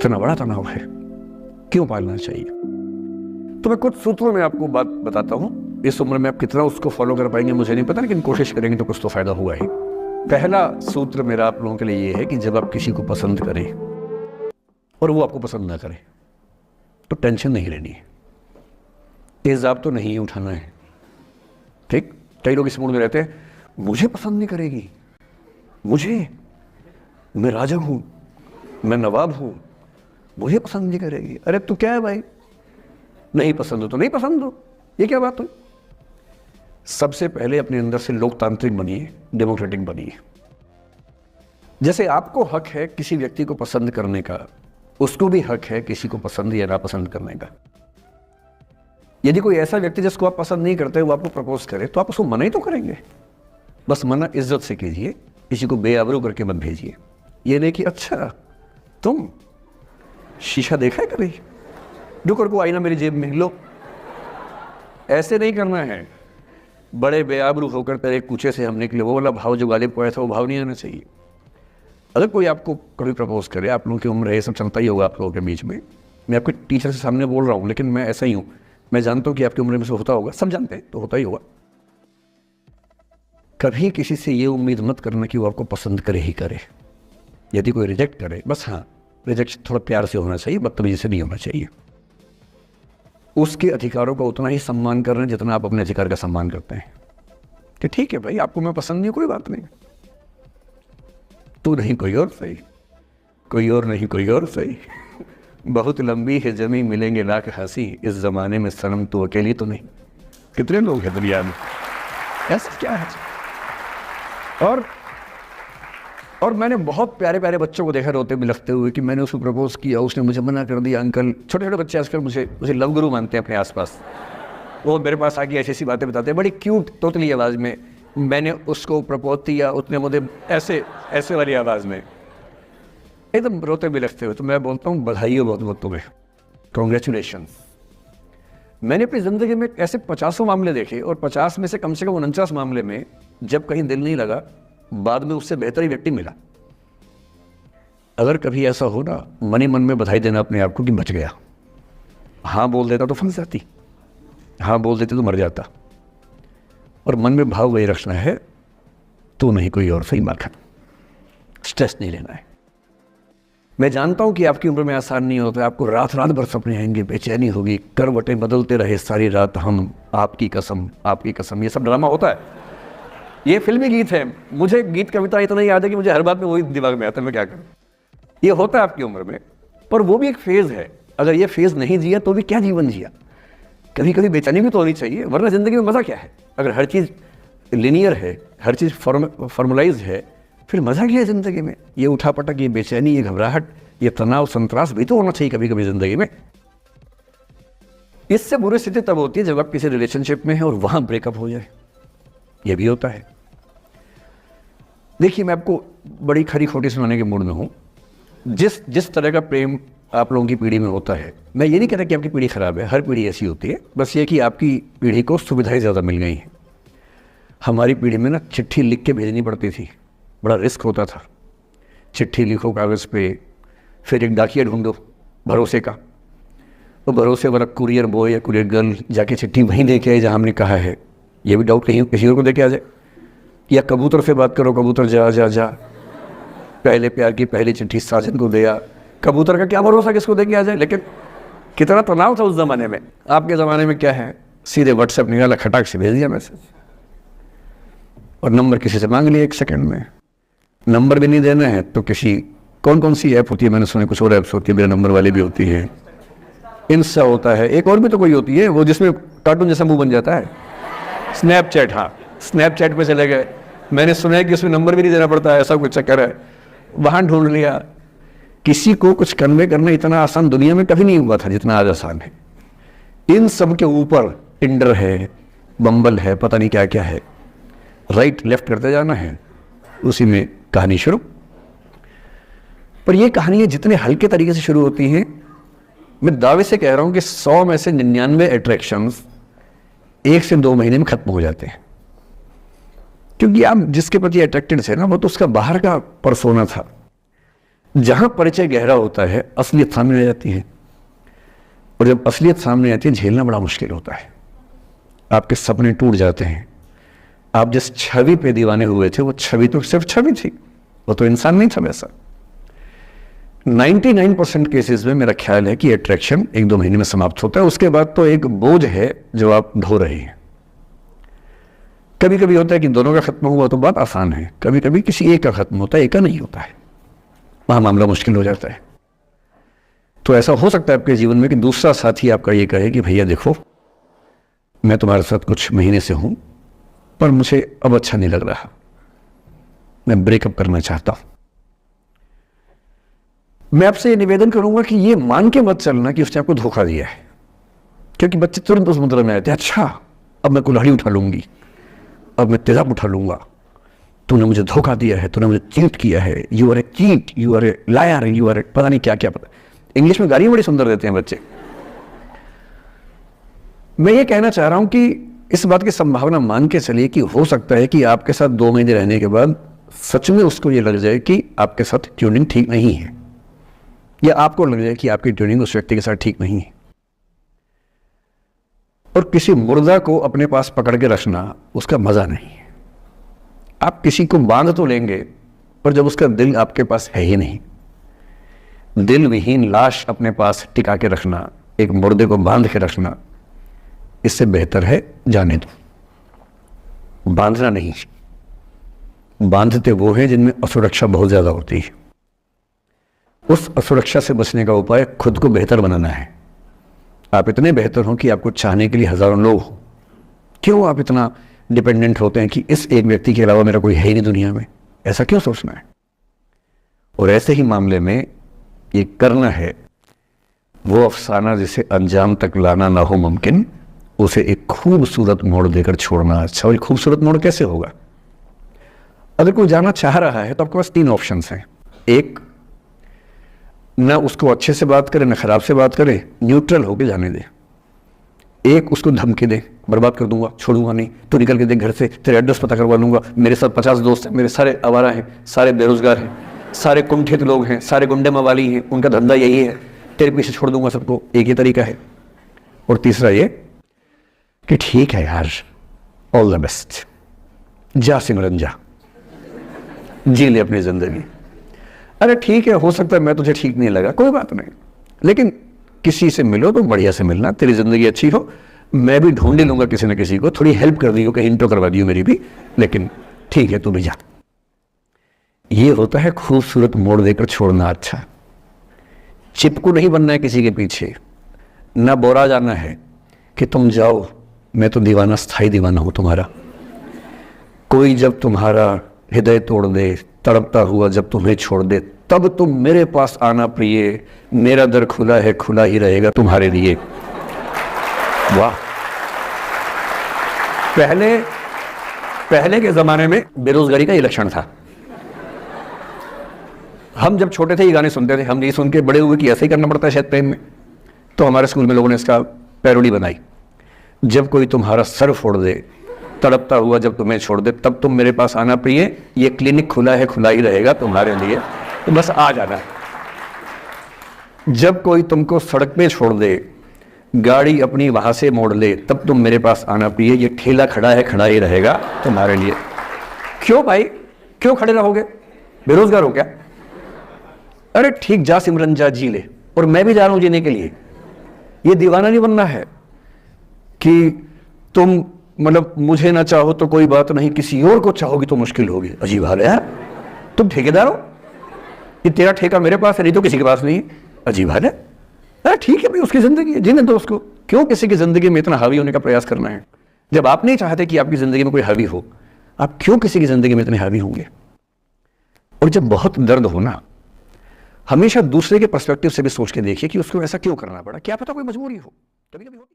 इतना बड़ा तनाव है, क्यों पालना चाहिए? तो मैं कुछ सूत्रों में आपको बात बताता हूँ। इस उम्र में आप कितना उसको फॉलो कर पाएंगे मुझे नहीं पता, लेकिन कोशिश करेंगे तो कुछ तो फायदा हुआ ही। पहला सूत्र मेरा आप लोगों के लिए ये है कि जब आप किसी को पसंद करें और वो आपको पसंद ना करे तो टेंशन नहीं लेनी है, तेजाब तो नहीं उठाना है। ठीक, कई लोग इस मूड में रहते हैं, मुझे पसंद नहीं करेगी, मैं राजा हूं, मैं नवाब हूं, मुझे पसंद नहीं करेगी। अरे तू क्या है भाई, नहीं पसंद हो तो नहीं पसंद हो, ये क्या बात हुई? सबसे पहले अपने अंदर से लोकतांत्रिक बनिए, डेमोक्रेटिक बनिए। जैसे आपको हक है किसी व्यक्ति को पसंद करने का, उसको भी हक है किसी को पसंद या नापसंद करने का। यदि कोई ऐसा व्यक्ति जिसको आप पसंद नहीं करते वो आपको प्रपोज करे तो आप उसको मना ही तो करेंगे। बस मना इज्जत से कीजिए, किसी को बेआबरू करके मत भेजिए। ये नहीं कि अच्छा तुम शीशा देखा है कभी, रुको रुको आईना मेरी जेब में लो, ऐसे नहीं करना है। बड़े बेआबरू होकर तेरे कूचे से हम निकले, वो वाला भाव जो गालिब को आया था वो भाव नहीं आना चाहिए। अगर कोई आपको कभी प्रपोज करे, आप लोगों की उम्र है, ये सब चलता ही होगा आप लोगों के बीच में, मैं आपके टीचर से सामने बोल रहा हूँ लेकिन मैं ऐसा ही हूँ, मैं जानता हूँ कि आपकी उम्र में से होता होगा, सब जानते हैं तो होता ही होगा। कभी किसी से ये उम्मीद मत करना कि वो आपको पसंद करे ही करे। यदि कोई रिजेक्ट करे, बस हाँ रिजेक्शन थोड़ा प्यार से होना चाहिए, बदतमीजी से नहीं होना चाहिए। उसके अधिकारों का उतना ही सम्मान कर रहे हैं जितना आप अपने अधिकार का सम्मान करते हैं कि ठीक है भाई आपको मैं पसंद नहीं, कोई बात नहीं, तू नहीं कोई और सही, कोई और नहीं कोई और सही, बहुत लंबी है जमी मिलेंगे लाख हंसी, इस जमाने में सनम तू अकेली तो नहीं। कितने लोग हैं दुनिया में, ऐसा क्या है? और मैंने बहुत प्यारे प्यारे बच्चों को देखा रोते बिलखते हुए कि मैंने उसको प्रपोज किया, उसने मुझे मना कर दिया। अंकल, छोटे छोटे बच्चे आजकल मुझे लव गुरु मानते हैं अपने आसपास, वो मेरे पास आके ऐसी ऐसी बातें बताते हैं बड़ी क्यूट तोतली आवाज़ में, मैंने उसको प्रपोज किया, उसने मुझे ऐसे वाली आवाज़ में एकदम रोते बिलखते हुए। तो मैं बोलता हूँ बधाई हो बहुत बहुत तुम्हें, कॉन्ग्रेचुलेशन। मैंने अपनी ज़िंदगी में ऐसे 50 मामले देखे और 50 में से कम 49 मामले में जब कहीं दिल नहीं लगा, बाद में उससे बेहतर ही व्यक्ति मिला। अगर कभी ऐसा हो ना, मन ही मन में बधाई देना अपने आप को कि बच गया। हाँ बोल देता तो फंस जाती, हाँ बोल देते तो मर जाता। और मन में भाव वही रखना है, तू नहीं कोई और सही माखन, स्ट्रेस नहीं लेना है। मैं जानता हूं कि आपकी उम्र में आसान नहीं होता, आपको रात रात भर सपने आएंगे, बेचैनी होगी, करवटें बदलते रहे सारी रात हम, आपकी कसम, ये सब ड्रामा होता है। ये फिल्मी गीत है, मुझे गीत कविता इतना याद है कि मुझे हर बात में वही दिमाग में आता है, मैं क्या करूं। ये होता है आपकी उम्र में, पर वो भी एक फेज है। अगर ये फेज नहीं जिया तो भी क्या जीवन जिया। कभी कभी बेचैनी भी तो होनी चाहिए, वरना जिंदगी में मजा क्या है? अगर हर चीज लिनियर है, हर चीज फॉर्मुलाइज है, फिर मजा क्या है जिंदगी में? ये उठापटक, ये बेचैनी, ये घबराहट, ये तनाव, संतरास भी तो होना चाहिए कभी कभी जिंदगी में। इससे बुरी स्थिति तब होती है जब आप किसी रिलेशनशिप में हैं और वहां ब्रेकअप हो जाए, ये भी होता है। देखिए, मैं आपको बड़ी खरी खोटी सुनाने के मूड में हूं। जिस तरह का प्रेम आप लोगों की पीढ़ी में होता है, मैं ये नहीं कहता कि आपकी पीढ़ी खराब है, हर पीढ़ी ऐसी होती है, बस ये कि आपकी पीढ़ी को सुविधाएं ज़्यादा मिल गई हैं। हमारी पीढ़ी में ना चिट्ठी लिख के भेजनी पड़ती थी, बड़ा रिस्क होता था। चिट्ठी लिखो कागज़ पे, फिर एक डाकिया ढूंढो भरोसे का, तो भरोसे वाला कुरियर बॉय या कुरियर गर्ल जाके चिट्ठी वहीं दे के आए जहाँ हमने कहा है। ये भी डाउट कहीं किसी और को दे के आ जाए, या कबूतर से बात करो, कबूतर जा जा जा, पहले प्यार की पहली चिट्ठी साजन को दिया। कबूतर का क्या भरोसा किसको दे के आ जाए। लेकिन कितना तनाव था उस ज़माने में। आपके ज़माने में क्या है, सीधे व्हाट्सएप निकाला, खटाक से भेज दिया मैसेज, और नंबर किसी से मांग लिया 1 सेकंड में। नंबर भी नहीं देना है तो किसी कौन सी ऐप होती है, मैंने सुना कुछ और ऐप्स होती है, मेरा नंबर वाली भी होती है, इंस्टा होता है, एक और भी तो कोई होती है वो जिसमें कार्टून जैसा मुंह बन जाता है, स्नैपचैट। हाँ, स्नैपचैट पे चले गए, मैंने सुना है कि उसमें नंबर भी नहीं देना पड़ता है, ऐसा कुछ चक्कर है, वहां ढूंढ लिया। किसी को कुछ कन्वे करना इतना आसान दुनिया में कभी नहीं हुआ था जितना आज आसान है। इन सब के ऊपर टिंडर है, बम्बल है, पता नहीं क्या क्या है, राइट लेफ्ट करते जाना है, उसी में कहानी शुरू। पर ये कहानियां जितने हल्के तरीके से शुरू होती हैं, मैं दावे से कह रहा हूं कि 100 में से 99 अट्रैक्शंस 1 से 2 महीने में खत्म हो जाते हैं। क्योंकि आप जिसके प्रति अट्रैक्टेड थे ना, वो तो उसका बाहर का परसोना था। जहां परिचय गहरा होता है असलियत सामने आ जाती है, और जब असलियत सामने आती है झेलना बड़ा मुश्किल होता है। आपके सपने टूट जाते हैं। आप जिस छवि पे दीवाने हुए थे वो छवि तो सिर्फ छवि थी, वो तो इंसान नहीं था वैसा। 99% केसेस में मेरा ख्याल है कि अट्रैक्शन 1-2 महीने में समाप्त होता है, उसके बाद तो एक बोझ है जो आप ढो रहे हैं। कभी कभी होता है कि दोनों का खत्म हुआ तो बात आसान है, कभी कभी किसी एक का खत्म होता है, एक का नहीं होता है, वहां मामला मुश्किल हो जाता है। तो ऐसा हो सकता है आपके जीवन में कि दूसरा साथी आपका ये कहे कि भैया देखो, मैं तुम्हारे साथ कुछ महीने से हूं पर मुझे अब अच्छा नहीं लग रहा, मैं ब्रेकअप करना चाहता हूं। मैं आपसे ये निवेदन करूंगा कि ये मान के मत चलना कि उसने आपको धोखा दिया है, क्योंकि बच्चे तुरंत उस मुद्रा में आते हैं, अच्छा अब मैं कुल्हाड़ी उठा लूंगी, अब मैं तेजाब उठा लूंगा, तूने मुझे धोखा दिया है, तूने मुझे चीट किया है, you are a cheat, you are a liar, you are a पता नहीं क्या क्या, पता इंग्लिश में गालियां बड़ी सुंदर देते हैं बच्चे। मैं ये कहना चाह रहा हूं कि इस बात की संभावना मान के चलिए कि हो सकता है कि आपके साथ 2 महीने रहने के बाद सच में उसको ये लग जाए कि आपके साथ ट्यूनिंग ठीक नहीं है, या आपको लग जाए कि आपकी ट्यूनिंग उस व्यक्ति के साथ ठीक नहीं है। और किसी मुर्दा को अपने पास पकड़ के रखना उसका मजा नहीं है। आप किसी को बांध तो लेंगे पर जब उसका दिल आपके पास है ही नहीं, दिल विहीन लाश अपने पास टिका के रखना, एक मुर्दे को बांध के रखना, इससे बेहतर है जाने दो। बांधना नहीं, बांधते वो हैं जिनमें असुरक्षा बहुत ज्यादा होती है। उस असुरक्षा से बचने का उपाय खुद को बेहतर बनाना है। आप इतने बेहतर हो कि आपको चाहने के लिए हजारों लोग हो। क्यों आप इतना डिपेंडेंट होते हैं कि इस एक व्यक्ति के अलावा मेरा कोई है ही नहीं दुनिया में, ऐसा क्यों सोचना है? और ऐसे ही मामले में ये करना है वो अफसाना जिसे अंजाम तक लाना ना हो मुमकिन, उसे एक खूबसूरत मोड़ देकर छोड़ना अच्छा। और खूबसूरत मोड़ कैसे होगा? अगर कोई जाना चाह रहा है तो आपके पास 3 ऑप्शंस हैं। एक, ना उसको अच्छे से बात करे ना खराब से बात करे, न्यूट्रल होके जाने दे। एक, उसको धमकी दे, बर्बाद कर दूंगा, छोड़ूंगा नहीं, तो निकल के देख घर से, तेरे एड्रेस पता करवा लूंगा, मेरे साथ 50 दोस्त हैं, मेरे सारे आवारा हैं, सारे बेरोजगार हैं, सारे कुंठित लोग हैं, सारे गुंडे मवाली हैं, उनका धंधा यही है, तेरे पीछे छोड़ दूंगा सबको। एक ही तरीका है। और तीसरा ये कि ठीक है यार, ऑल द बेस्ट, जा सिमरन जा, जी ले अपनी जिंदगी। अरे ठीक है, हो सकता है मैं तुझे ठीक नहीं लगा, कोई बात नहीं, लेकिन किसी से मिलो तो बढ़िया से मिलना, तेरी जिंदगी अच्छी हो। मैं भी ढूंढ ही लूंगा किसी न किसी को, थोड़ी हेल्प कर दी हो, कहीं इंट्रो करवा दी हो मेरी भी, लेकिन ठीक है तू भी जा। ये होता है खूबसूरत मोड़ देकर छोड़ना अच्छा। चिपकू नहीं बनना है किसी के पीछे, ना बोरा जाना है कि तुम जाओ, मैं तो दीवाना, स्थायी दीवाना हूं तुम्हारा। कोई जब तुम्हारा हृदय तोड़ दे, तड़पता हुआ जब तुम्हें छोड़ दे, तब तुम मेरे पास आना प्रिय, मेरा दर खुला है, खुला ही रहेगा तुम्हारे लिए। वाह। पहले के जमाने में बेरोजगारी का ये लक्षण था। हम जब छोटे थे ये गाने सुनते थे, हम ये सुन के बड़े हुए कि ऐसे ही करना पड़ता है शायद प्रेम में। तो हमारे स्कूल में लोगों ने इसका पैरोडी बनाई, जब कोई तुम्हारा सर फोड़ दे, तड़पता हुआ जब तुम्हें छोड़ दे, तब तुम मेरे पास आना प्रिय, ये क्लिनिक खुला है, खुला ही रहेगा तुम्हारे लिए, तो बस आ जाना है। जब कोई तुमको सड़क पे छोड़ दे, गाड़ी अपनी वहां से मोड़ ले, तब तुम मेरे पास आना प्रिय, ये ठेला खड़ा है, खड़ा ही रहेगा तुम्हारे लिए। क्यों भाई, क्यों खड़े रहोगे? बेरोजगार हो क्या? अरे ठीक, जा सिमरन जा, जी ले, और मैं भी जा रहा हूं जीने के लिए। ये दीवाना नहीं बनना है कि तुम मतलब मुझे ना चाहो तो कोई बात नहीं, किसी और को चाहोगी तो मुश्किल होगी। अजीब हाल है यार, तुम ठेकेदार हो, ये तेरा ठेका मेरे पास है, नहीं तो किसी के पास नहीं है। अजीब हाल है। अरे ठीक है भाई, उसकी जिंदगी है, जीने दो उसको। क्यों किसी की जिंदगी में इतना हावी होने का प्रयास करना है? जब आप नहीं चाहते कि आपकी जिंदगी में कोई हावी हो, आप क्यों किसी की जिंदगी में इतने हावी होंगे? और जब बहुत दर्द हो ना, हमेशा दूसरे के पर्सपेक्टिव से भी सोच के देखिए कि उसको ऐसा क्यों करना पड़ा, क्या पता कोई मजबूरी हो, कभी कभी होती है।